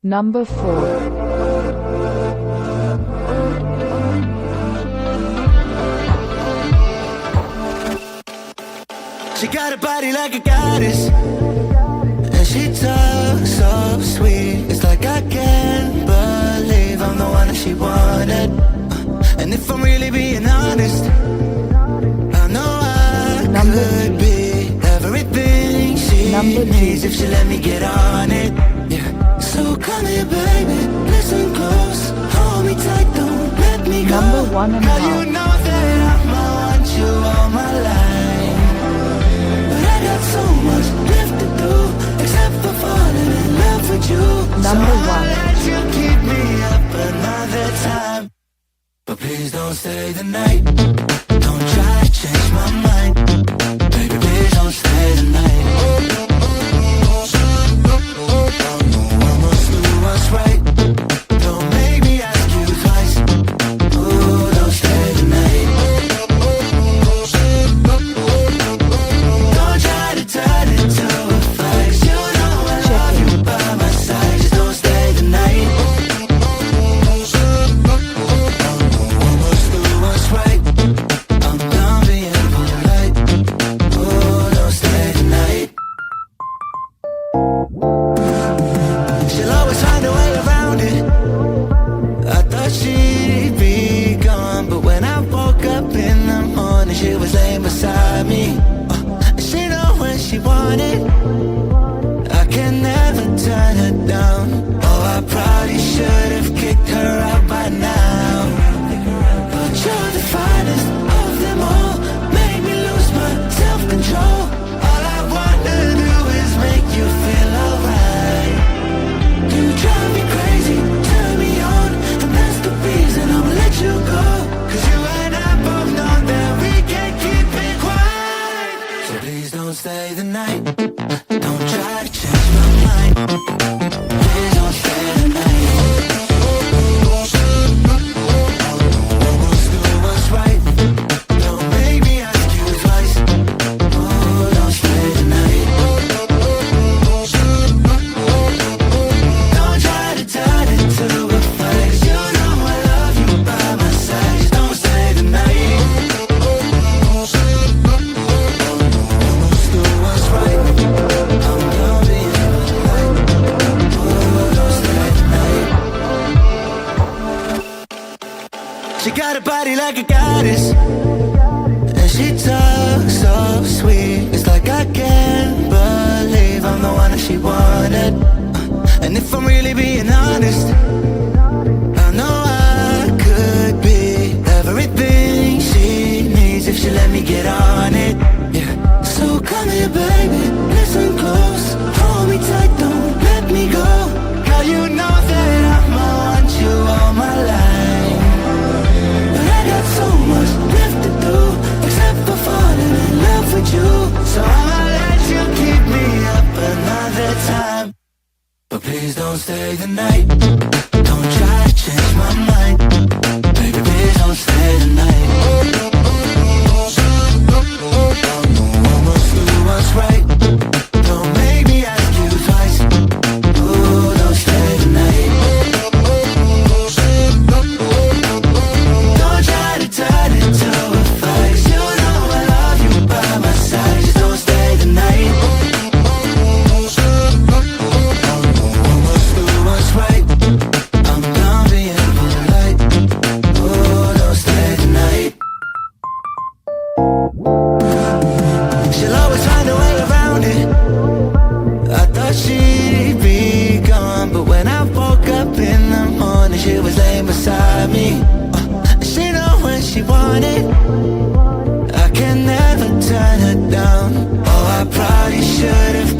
Number 4. She got a body like a goddess, and she talks so sweet. It's like I can't believe I'm the one that she wanted. And if I'm really being honest, I know I could be everything she needs if she let me get on it. Yeah. So come here, baby, listen close, hold me tight, don't let me go. Number 1.5. Girl, you know that I'ma want you all my life. So much left to do, except for falling in love with you. Number 1. I'll let you keep me up another time, but please don't stay the night. Don't try to change my mind, baby, please don't stay the night. I must do what's right. Don't make me ask you twice. Ooh, don't stay the night. Turn into a fight. You know I love you by my side. Just don't stay the night. I must do what's right. I'm done being polite. Oh, don't stay the night. She'll always find a way around it. I thought she'd be gone, but when I woke up in the morning, she was laying beside me. She wanted, I can never turn her down. Oh, I probably should have kicked her out by now, but you're the finest of them all. Made me lose my self-control. All I wanna do is make you feel alright. You drive me crazy, turn me on, and that's the reason I'ma let you go. Cause you and I both know that we can't keep it quiet. So please don't stay the night. Don't try to change my mind. Please don't stay the night. Almost do what's right. Don't make me ask you twice. Oh, don't stay the night. Don't try to turn it to a fight. You know I love you by my side. Just don't stay the night. She got a body like a goddess, and she talks so sweet. It's like I can't believe I'm the one that she wanted. And if I'm really being honest, I know I could be everything she needs if she let me get on it. Yeah. So come here, baby, listen close, hold me tight, don't let me go. Girl, you know that I'ma want you all my life. So much left to do, except for falling in love with you. So I'ma let you keep me up another time, but please don't stay the night. Don't try to change my mind, baby, please don't stay the night. I must do what's right. Don't make me ask you twice. Ooh, don't stay the night. Turn into a fight. You know I love you by my side. Just don't stay the night. I must do what's right. I'm done being polite. Oh, don't stay the night. She'll always find a way around it. I thought she'd be gone, but when I woke up in the morning, she was laying beside me. She wanted, I can never turn her down. Oh, I probably should have